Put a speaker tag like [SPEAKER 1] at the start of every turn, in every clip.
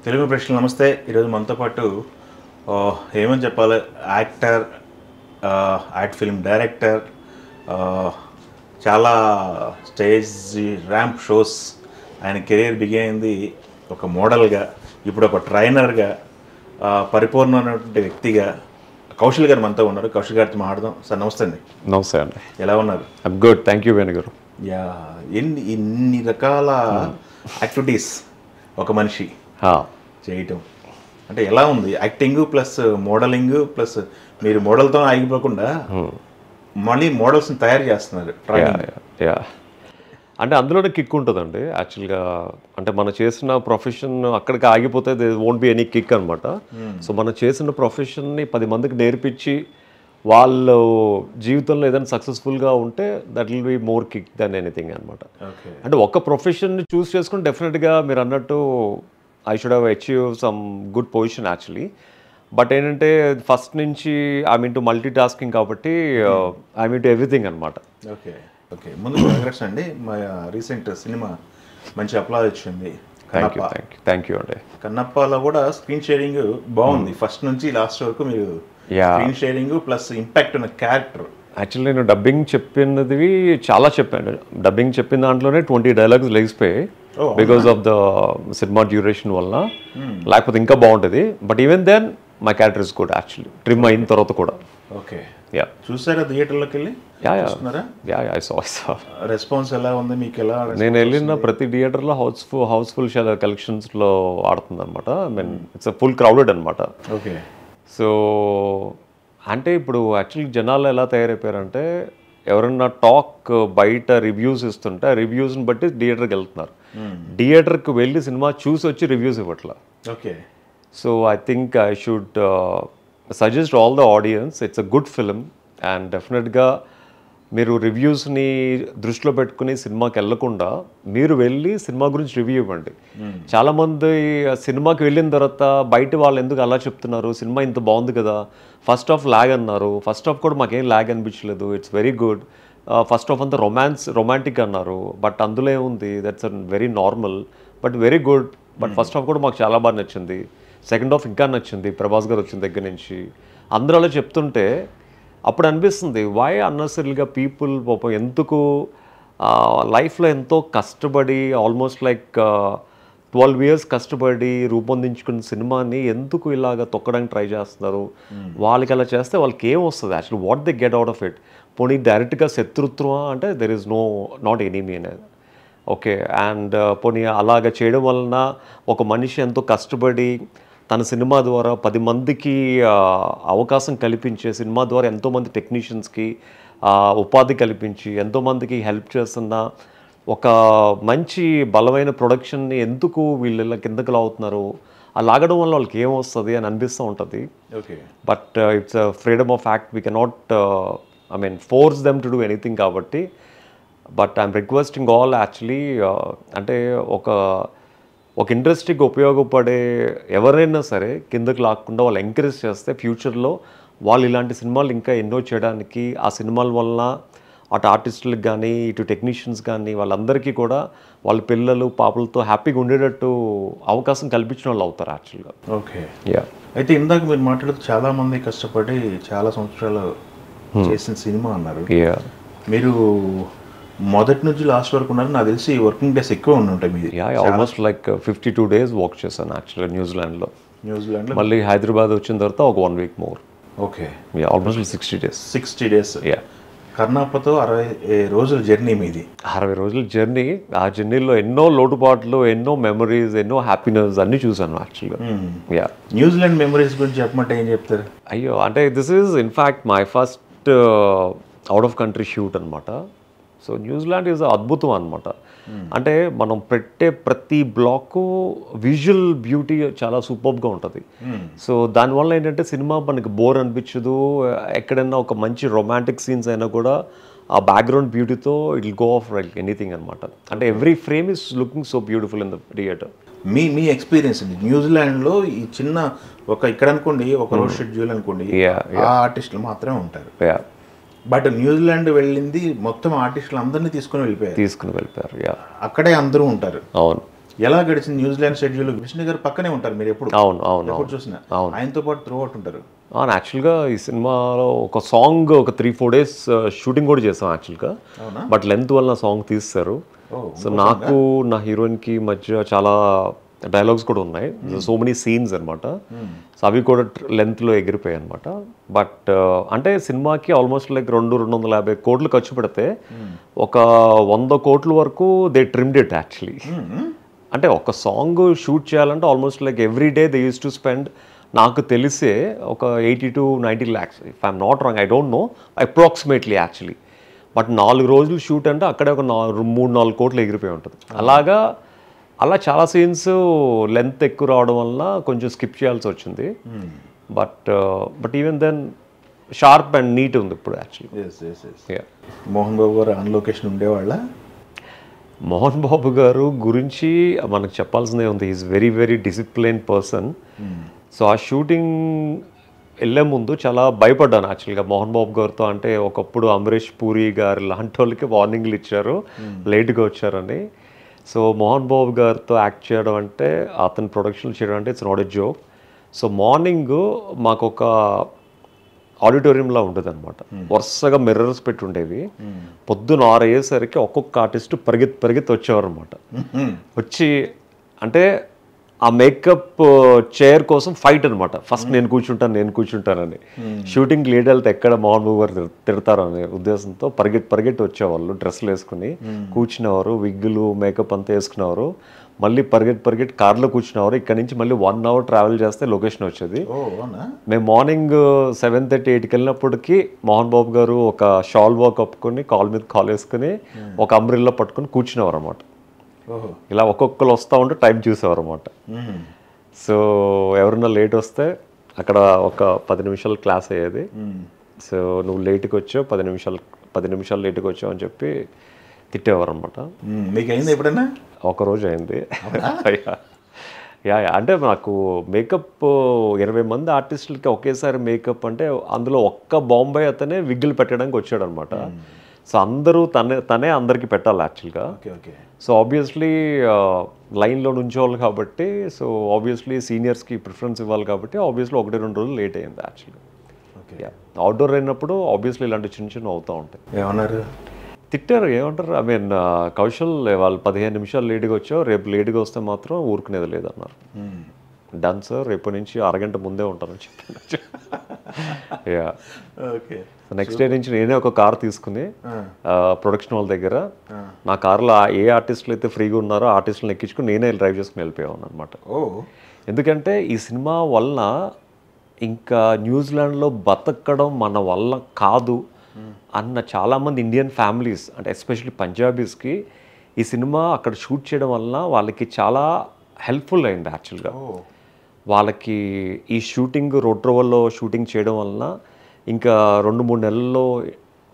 [SPEAKER 1] తెలుగు ప్రేక్షకులు నమస్తే. ఈరోజు మనతో పాటు ఏమని చెప్పాలి, యాక్టర్, యాక్ట్ ఫిల్మ్ డైరెక్టర్, చాలా స్టేజ్ ర్యాంప్ షోస్ ఆయన కెరీర్ బిగిన్ అయింది. ఒక మోడల్గా, ఇప్పుడు ఒక ట్రైనర్గా, పరిపూర్ణమైనటువంటి వ్యక్తిగా కౌశల్ గారు మనతో ఉన్నారు. కౌశల్ గారితో మాట్లాడదాం. సార్ నమస్తే అండి.
[SPEAKER 2] నమస్తే అండి.
[SPEAKER 1] ఎలా ఉన్నారు?
[SPEAKER 2] I'm good, thank you Venu గారు.
[SPEAKER 1] యా, ఇన్ని రకాల యాక్టివిటీస్ ఒక మనిషి చేయటం అంటే ఎలా ఉంది? యాక్టింగ్ ప్లస్ మోడలింగ్ ప్లస్ మీరు మోడల్తో ఆగిపోకుండా మళ్ళీ మోడల్స్ని తయారు చేస్తున్నారు.
[SPEAKER 2] యా, అంటే అందులోనే కిక్ ఉంటుందండి యాక్చువల్గా. అంటే మనం చేసిన ప్రొఫెషన్ అక్కడికి ఆగిపోతే they won't be any kick అనమాట. సో మనం చేసిన ప్రొఫెషన్ని 10 మందికి నేర్పించి వాళ్ళు జీవితంలో ఏదైనా సక్సెస్ఫుల్గా ఉంటే that will be more kick than anything అనమాట. అంటే ఒక ప్రొఫెషన్ని చూస్ చేసుకుని డెఫినెట్గా మీరు అన్నట్టు I should have achieve some good position actually. But ఏంటంటే ఫస్ట్ నుంచి I mean to multi tasking కాబట్టి ఐ మీన్ టు ఎవ్రీథింగ్ అనమాట.
[SPEAKER 1] ఓకే ఓకే, ముందు కంగ్రాట్స్ అండి. మా రీసెంట్ సినిమా మంచి అప్లాజ్ వచ్చింది.
[SPEAKER 2] థ్యాంక్ యూ అండి.
[SPEAKER 1] కన్నప్పలో కూడా స్క్రీన్ షేరింగ్ బాగుంది. ఫస్ట్ నుంచి లాస్ట్ వరకు మీరు స్క్రీన్ షేరింగ్ ప్లస్ ఇంపాక్ట్ ఉన్న క్యారెక్టర్.
[SPEAKER 2] యాక్చువల్లీ నేను డబ్బింగ్ చెప్పినది చాలా చెప్పాను. డబ్బింగ్ చెప్పిన దాంట్లోనే 20 డైలాగ్స్ లెగిసిపోయాయి because of the cinema duration వల్ల. లేకపోతే ఇంకా బాగుంటుంది. But even then my character is good actually, trim అయిన తర్వాత కూడా.
[SPEAKER 1] ఓకే,
[SPEAKER 2] యా,
[SPEAKER 1] చూసారా థియేటర్లోకి వెళ్ళి? రెస్పాన్స్ ఎలా ఉంది మీకు? ఎలా?
[SPEAKER 2] నేను వెళ్ళిన ప్రతి థియేటర్లో హౌస్ఫుల్ కలెక్షన్స్లో ఆడుతుంది అనమాట. I mean it's full crowded అనమాట.
[SPEAKER 1] ఓకే,
[SPEAKER 2] సో అంటే ఇప్పుడు యాక్చువల్లీ జనాలు ఎలా తయారైపోయారంటే ఎవరన్నా టాక్ బయట రివ్యూస్ ఇస్తుంటే ఆ రివ్యూస్ని బట్టి థియేటర్కి వెళ్తున్నారు. థియేటర్కి వెళ్ళి సినిమా చూసి వచ్చి రివ్యూస్ ఇవ్వట్లా.
[SPEAKER 1] Okay,
[SPEAKER 2] so I think I should suggest all the audience, it's a good film and డెఫినెట్గా మీరు రివ్యూస్ని దృష్టిలో పెట్టుకుని సినిమాకి వెళ్ళకుండా మీరు వెళ్ళి సినిమా గురించి రివ్యూ ఇవ్వండి. చాలామంది సినిమాకి వెళ్ళిన తర్వాత బయట వాళ్ళు ఎందుకు అలా చెప్తున్నారు, సినిమా ఇంత బాగుంది కదా, ఫస్ట్ హాఫ్ ల్యాగ్ అన్నారు. ఫస్ట్ హాఫ్ కూడా మాకేం ల్యాగ్ అనిపించలేదు, it's very good. First half అంతా రొమాంటిక్ అన్నారు. బట్ అందులో ఏముంది, that's very normal but very good. But first half కూడా మాకు చాలా బాగా నచ్చింది. సెకండ్ హాఫ్ ఇంకా నచ్చింది ప్రభాస్ గారు వచ్చిన దగ్గర నుంచి. అందరూ అలా చెప్తుంటే అప్పుడు అనిపిస్తుంది వై అన్నెసరీగా పీపుల్ పాపం ఎందుకు లైఫ్లో ఎంతో కష్టపడి ఆల్మోస్ట్ లైక్ 12 years కష్టపడి రూపొందించుకున్న సినిమాని ఎందుకు ఇలాగ తొక్కడానికి ట్రై చేస్తున్నారు. వాళ్ళకి అలా చేస్తే వాళ్ళకి ఏం వస్తుంది actually, what they get out of it? పోనీ డైరెక్ట్గా శత్రుత్వం అంటే దెర్ ఈజ్ నాట్ ఎనీమీ అనేది. ఓకే, అండ్ పోనీ అలాగ చేయడం వలన ఒక మనిషి ఎంతో కష్టపడి తన సినిమా ద్వారా 10 మందికి అవకాశం కల్పించే, సినిమా ద్వారా ఎంతోమంది టెక్నీషియన్స్కి ఉపాధి కల్పించి ఎంతోమందికి హెల్ప్ చేస్తున్న ఒక మంచి బలమైన ప్రొడక్షన్ని ఎందుకు వీళ్ళు ఇలా కిందకి లాగుతున్నారు? ఆ లాగడం వల్ల వాళ్ళకి ఏమొస్తుంది అని అనిపిస్తూ ఉంటుంది.
[SPEAKER 1] Okay,
[SPEAKER 2] but it's freedom of act, we cannot I mean force them to do anything కాబట్టి. But I'm requesting all actually, అంటే ఒక ఇండస్ట్రీకి ఉపయోగపడే ఎవరైనా సరే కిందకి లాక్కుండా వాళ్ళు ఎంకరేజ్ చేస్తే ఫ్యూచర్లో వాళ్ళు ఇలాంటి సినిమాలు ఇంకా ఎన్నో చేయడానికి, ఆ సినిమాల వలన అటు ఆర్టిస్టులకు కానీ ఇటు టెక్నీషియన్స్ కానీ వాళ్ళందరికీ కూడా వాళ్ళ పిల్లలు పాపలతో హ్యాపీగా ఉండేటట్టు అవకాశం కల్పించిన వాళ్ళు అవుతారు యాక్చువల్గా.
[SPEAKER 1] Okay,
[SPEAKER 2] yeah.
[SPEAKER 1] అయితే ఇందాక మీరు మాట్లాడుతూ చాలామంది కష్టపడి చాలా సంవత్సరాలు చేసిన సినిమా అన్నారు. మీరు మొదటి నుంచి లాస్ట్ వరకు ఉన్నారు. నాకు తెలిసి వర్కింగ్ డేస్ ఎక్కువ ఉంటాయి మీది.
[SPEAKER 2] ఆల్మోస్ట్ లైక్ 52 days వర్క్ చేశాను యాక్చువల్గా న్యూజిలాండ్లో. మళ్ళీ హైదరాబాద్ వచ్చిన తర్వాత ఒక 1 week more.
[SPEAKER 1] Okay,
[SPEAKER 2] almost 60 days.
[SPEAKER 1] 60 days. కర్ణాపతో 60 రోజుల జర్నీ మీది.
[SPEAKER 2] 60 రోజుల జర్నీ. ఆ జర్నీలో ఎన్నో లోటుపాట్లు, ఎన్నో మెమరీస్, ఎన్నో హ్యాపీనెస్ అన్నీ చూసాను యాక్చువల్గా. యా,
[SPEAKER 1] న్యూజిలాండ్ మెమరీస్ గురించి చెప్పమంటే ఏం చెప్తారు?
[SPEAKER 2] అయ్యో, అంటే this is in fact my first out of country shoot అనమాట. సో న్యూజిలాండ్ ఈజ్ అద్భుతం అనమాట. అంటే మనం పెట్టే ప్రతి బ్లాకు విజువల్ బ్యూటీ చాలా సూపర్గా ఉంటుంది. సో దానివల్ల ఏంటంటే సినిమా మనకి బోర్ అనిపించదు. ఎక్కడైనా ఒక మంచి రొమాంటిక్ సీన్స్ అయినా కూడా ఆ బ్యాక్గ్రౌండ్ బ్యూటీతో it will go off like anything అనమాట. అంటే every frame is looking so beautiful in the theatre.
[SPEAKER 1] మీ ఎక్స్పీరియన్స్ అండి న్యూజిలాండ్లో ఈ చిన్న ఇక్కడ అనుకోండి, ఒక రోజు షెడ్యూల్ అనుకోండి, ఆ ఆర్టిస్టులు మాత్రమే ఉంటారు. బట్ న్యూజిలాండ్ వెళ్ళింది మొత్తం ఆర్టిస్టులు అందరినీ తీసుకుని వెళ్ళిపోయారు.
[SPEAKER 2] యా,
[SPEAKER 1] అక్కడే అందరూ ఉంటారు.
[SPEAKER 2] అవును,
[SPEAKER 1] ఎలా గడిచింది న్యూజిలాండ్ షెడ్యూల్? విష్ణు గారు పక్కనే ఉంటారు మీరు ఎప్పుడు ఎప్పుడు చూసినా, ఆయనతో పాటు త్రూ అవుట్ ఉంటారు.
[SPEAKER 2] యాక్చువల్గా ఈ సినిమాలో ఒక సాంగ్ ఒక 3-4 days షూటింగ్ కూడా చేసాం యాక్చువల్గా, బట్ లెంత్ వల్ల సాంగ్ తీస్తారు. సో నాకు నా హీరోయిన్కి మధ్య చాలా డైలాగ్స్ కూడా ఉన్నాయి, సో మెనీ సీన్స్ అనమాట. సో అవి కూడా లెంత్లో ఎగిరిపోయాయి అనమాట. బట్ అంటే సినిమాకి ఆల్మోస్ట్ లైక్ 250 కోట్లు ఖర్చు పెడితే ఒక 100 కోట్ల వరకు దే ట్రిమ్డ్ ఇట్ యాక్చువల్లీ. అంటే ఒక సాంగ్ షూట్ చేయాలంటే almost like every day they use to spend, నాకు తెలిసే ఒక 80 to 90 lakhs, if I'm not wrong, I don't know approximately actually. But 4 రోజులు షూట్ అంటే అక్కడే ఒక 3-4 కోట్లు ఎగిరిపోయి ఉంటుంది. అలా చాలా సీన్స్ లెంత్ ఎక్కువ రావడం వల్ల కొంచెం స్కిప్ చేయాల్సి వచ్చింది. But even then sharp and neat ఉంది ఇప్పుడు actually.
[SPEAKER 1] Mohan Babu garu on location ఉండేవాళ్ళ?
[SPEAKER 2] మోహన్ బాబు గారు గురించి మనకు చెప్పాల్సిందే ఉంది. Is very very discipline person. So ఆ షూటింగ్ వెళ్ళే ముందు చాలా భయపడ్డాను యాక్చువల్గా మోహన్ బాబు గారితో. అంటే ఒకప్పుడు అమరీష్ పూరి గారు లాంటి వాళ్ళకి వార్నింగ్లు ఇచ్చారు లేట్గా వచ్చారని. సో మోహన్ బాబు గారితో యాక్ట్ చేయడం అంటే, అతని ప్రొడక్షన్ చేయడం అంటే it's not a joke. So morning మాకు ఒక ఆడిటోరియంలా ఉంటుంది అనమాట, వరుసగా మిర్రర్స్ పెట్టి ఉండేవి. పొద్దున 6 అయ్యేసరికి ఒక్కొక్క ఆర్టిస్ట్ పరిగెత్తి వచ్చేవారు అనమాట. వచ్చి అంటే ఆ మేకప్ చైర్ కోసం ఫైట్ అనమాట. ఫస్ట్ నేను కూర్చుంటానని. షూటింగ్ లేట్ వెళ్తే ఎక్కడ మోహన్ బాబు గారు తిడతారు అనే ఉద్దేశంతో పరిగెట్టి వచ్చేవాళ్ళు, డ్రెస్సులు వేసుకుని కూర్చునేవారు, విగ్గులు మేకప్ అంతా వేసుకునేవారు. మళ్ళీ పరిగెట్టి కార్లో కూర్చునేవారు. ఇక్కడ నుంచి మళ్ళీ 1 hour ట్రావెల్ చేస్తే లొకేషన్ వచ్చేది. మేము మార్నింగ్ 7:30-8కి వెళ్ళినప్పటికీ మోహన్ బాబు గారు ఒక షాల్వా కప్పుకొని కాల్ మీద కాల్ వేసుకుని ఒక అంబ్రెల్లా పట్టుకొని కూర్చునేవారు అనమాట. ఇలా ఒక్కొక్కరు వస్తూ ఉంటే టైం చూసేవారు అనమాట. సో ఎవరన్నా లేట్ వస్తే అక్కడ ఒక 10 నిమిషాలు క్లాస్ అయ్యేది. సో నువ్వు లేట్కి వచ్చావు, 10 నిమిషాలు లేట్కి వచ్చావు అని చెప్పి తిట్టేవారు అనమాట.
[SPEAKER 1] మీకు అయింది ఎప్పుడైనా?
[SPEAKER 2] ఒకరోజు అయింది. అంటే నాకు మేకప్ 20 మంది ఆర్టిస్టులకి ఒకేసారి మేకప్ అంటే అందులో ఒక్క బాంబే అతనే విగ్గులు పెట్టడానికి వచ్చాడు అనమాట. సో అందరూ తనే అందరికి పెట్టాలి యాక్చువల్గా. సో ఆబ్వియస్లీ లైన్లో నుంచోవాలి కాబట్టి, సో ఆబ్వియస్లీ సీనియర్స్కి ప్రిఫరెన్స్ ఇవ్వాలి కాబట్టి ఆబ్వియస్లీ 1-2 రోజులు లేట్ అయింది యాక్చువల్గా. అవుట్డోర్ అయినప్పుడు ఆబ్వియస్లీ ఇలాంటి చిన్న అవుతూ ఉంటాయి.
[SPEAKER 1] ఏమన్నారు?
[SPEAKER 2] తిట్టారు. ఏమంటారు, ఐ మీన్ కౌశల్ వాళ్ళు 15 నిమిషాలు లేట్గా వచ్చావు, రేపు లేట్గా వస్తే మాత్రం ఊరుకునేది లేదన్నారు. డన్ సార్, రేపటి నుంచి అరగంట ముందే ఉంటానని చెప్పాను. నెక్స్ట్ డే నుంచి నేనే ఒక కార్ తీసుకుని ప్రొడక్షన్ వాళ్ళ దగ్గర నా కార్లో ఏ ఆర్టిస్టులు అయితే ఫ్రీగా ఉన్నారో ఆర్టిస్టులను ఎక్కించుకుని నేనే డ్రైవ్ చేసుకుని వెళ్ళిపోయాను అనమాట. ఎందుకంటే ఈ సినిమా వలన ఇంకా న్యూజిలాండ్లో బతకడం మన వల్ల కాదు అన్న చాలామంది ఇండియన్ ఫ్యామిలీస్, అంటే ఎస్పెషల్లీ పంజాబీస్కి ఈ సినిమా అక్కడ షూట్ చేయడం వలన వాళ్ళకి చాలా హెల్ప్ఫుల్ అయింది యాక్చువల్గా. వాళ్ళకి ఈ షూటింగ్ రోడ్రోవల్లో షూటింగ్ చేయడం వలన ఇంకా 2-3 నెలల్లో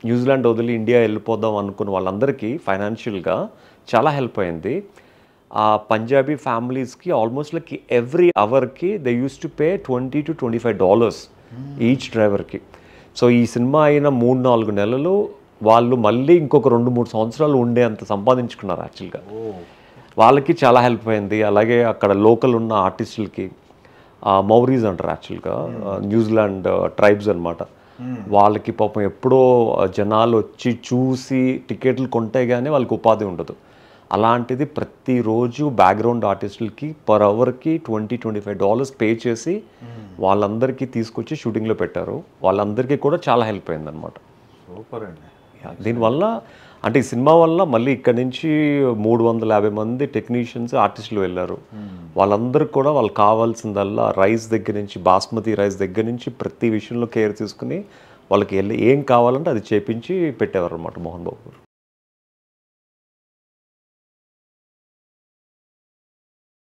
[SPEAKER 2] న్యూజిలాండ్ వదిలి ఇండియా వెళ్ళిపోదాం అనుకున్న వాళ్ళందరికీ ఫైనాన్షియల్గా చాలా హెల్ప్ అయింది. ఆ పంజాబీ ఫ్యామిలీస్కి ఆల్మోస్ట్ లైక్ ఎవ్రీ అవర్కి they use to pay $20 to $25 each డ్రైవర్కి. సో ఈ సినిమా అయిన 3-4 నెలలు వాళ్ళు మళ్ళీ ఇంకొక 2-3 సంవత్సరాలు ఉండే అంత సంపాదించుకున్నారు యాక్చువల్గా. వాళ్ళకి చాలా హెల్ప్ అయింది. అలాగే అక్కడ లోకల్ ఉన్న ఆర్టిస్టులకి, మౌరీస్ అంటారు యాక్చువల్గా, న్యూజిలాండ్ ట్రైబ్స్ అనమాట, వాళ్ళకి పాపం ఎప్పుడో జనాలు వచ్చి చూసి టికెట్లు కొంటే కానీ వాళ్ళకి ఉపాధి ఉండదు. అలాంటిది ప్రతిరోజు బ్యాక్గ్రౌండ్ ఆర్టిస్టులకి పర్ అవర్కి $20-25 పే చేసి వాళ్ళందరికీ తీసుకొచ్చి షూటింగ్లో పెట్టారు. వాళ్ళందరికీ కూడా చాలా హెల్ప్ అయింది అనమాట.
[SPEAKER 1] సూపర్ అండి.
[SPEAKER 2] దీనివల్ల అంటే ఈ సినిమా వల్ల మళ్ళీ ఇక్కడ నుంచి 350 మంది టెక్నీషియన్స్ ఆర్టిస్టులు వెళ్ళారు. వాళ్ళందరికీ కూడా వాళ్ళకి కావాల్సిందల్లా రైస్ దగ్గర నుంచి, బాస్మతి రైస్ దగ్గర నుంచి ప్రతి విషయంలో కేర్ తీసుకుని వాళ్ళకి వెళ్ళి ఏం కావాలంటే అది చేపించి పెట్టేవారు అనమాట మోహన్ బాబు గారు.